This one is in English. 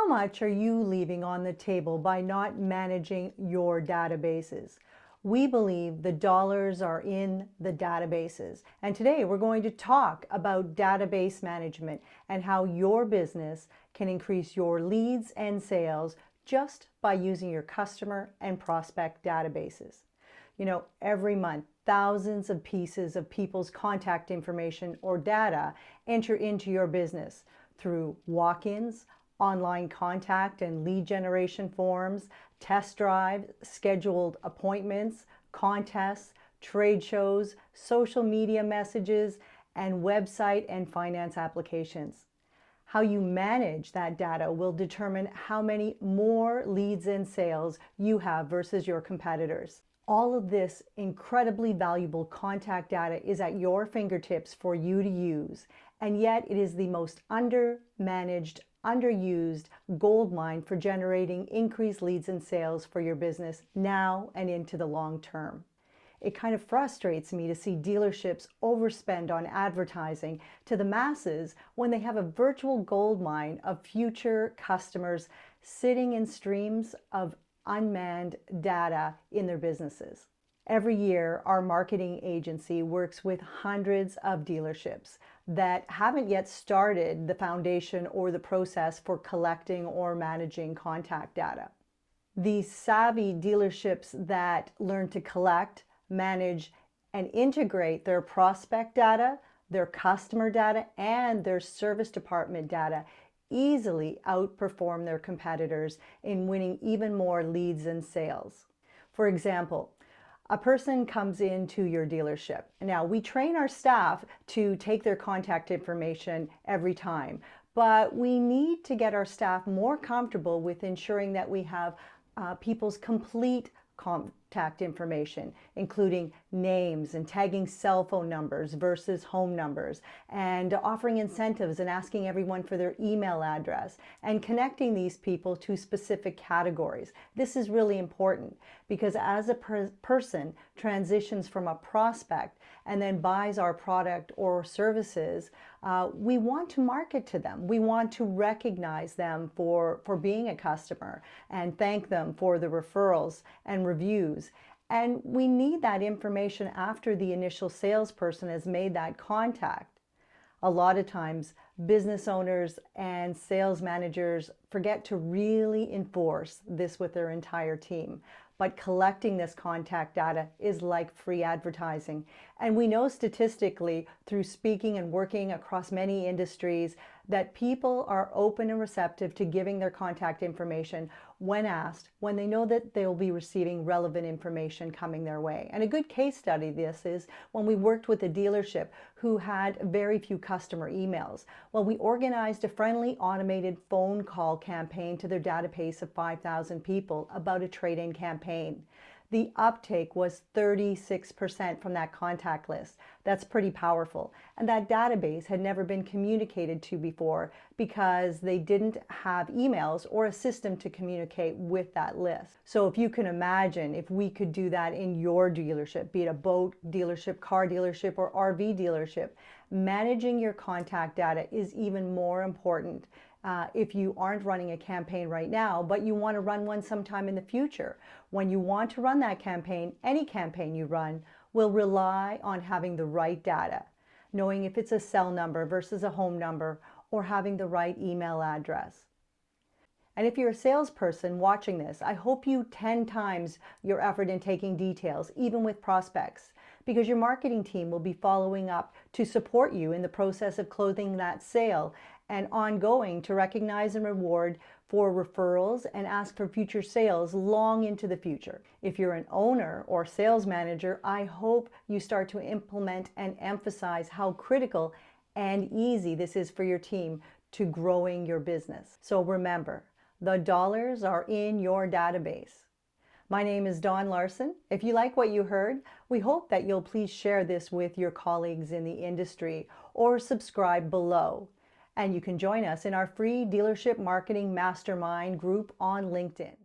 How much are you leaving on the table by not managing your databases? We believe the dollars are in the databases. And today we're going to talk about database management and how your business can increase your leads and sales just by using your customer and prospect databases. You know, every month, thousands of pieces of people's contact information or data enter into your business through walk-ins, online contact and lead generation forms, test drives, scheduled appointments, contests, trade shows, social media messages, and website and finance applications. How you manage that data will determine how many more leads and sales you have versus your competitors. All of this incredibly valuable contact data is at your fingertips for you to use, and yet it is the most undermanaged, underused gold mine for generating increased leads and sales for your business now and into the long term. It kind of frustrates me to see dealerships overspend on advertising to the masses when they have a virtual gold mine of future customers sitting in streams of unmanned data in their businesses. Every year, our marketing agency works with hundreds of dealerships that haven't yet started the foundation or the process for collecting or managing contact data. These savvy dealerships that learn to collect, manage, and integrate their prospect data, their customer data, and their service department data easily outperform their competitors in winning even more leads and sales. For example, a person comes into your dealership. Now, we train our staff to take their contact information every time, but we need to get our staff more comfortable with ensuring that we have people's complete contact information, including names and tagging cell phone numbers versus home numbers, and offering incentives and asking everyone for their email address and connecting these people to specific categories. This is really important because as a person transitions from a prospect and then buys our product or services, we want to market to them. We want to recognize them for being a customer and thank them for the referrals and reviews. And we need that information after the initial salesperson has made that contact. A lot of times, business owners and sales managers forget to really enforce this with their entire team. But collecting this contact data is like free advertising. And we know statistically through speaking and working across many industries that people are open and receptive to giving their contact information when asked, when they know that they'll be receiving relevant information coming their way. And a good case study of this is when we worked with a dealership who had very few customer emails. Well, we organized a friendly automated phone call campaign to their database of 5,000 people about a trade-in campaign. The uptake was 36% from that contact list. That's pretty powerful. And that database had never been communicated to before because they didn't have emails or a system to communicate with that list. So if you can imagine if we could do that in your dealership, be it a boat dealership, car dealership, or RV dealership, managing your contact data is even more important. If you aren't running a campaign right now, but you want to run one sometime in the future. When you want to run that campaign, any campaign you run will rely on having the right data, knowing if it's a cell number versus a home number, or having the right email address. And if you're a salesperson watching this, I hope you 10 times your effort in taking details, even with prospects, because your marketing team will be following up to support you in the process of closing that sale and ongoing to recognize and reward for referrals and ask for future sales long into the future. If you're an owner or sales manager, I hope you start to implement and emphasize how critical and easy this is for your team to growing your business. So remember, the dollars are in your database. My name is Dawn Larson. If you like what you heard, we hope that you'll please share this with your colleagues in the industry or subscribe below. And you can join us in our free Dealership Marketing Mastermind group on LinkedIn.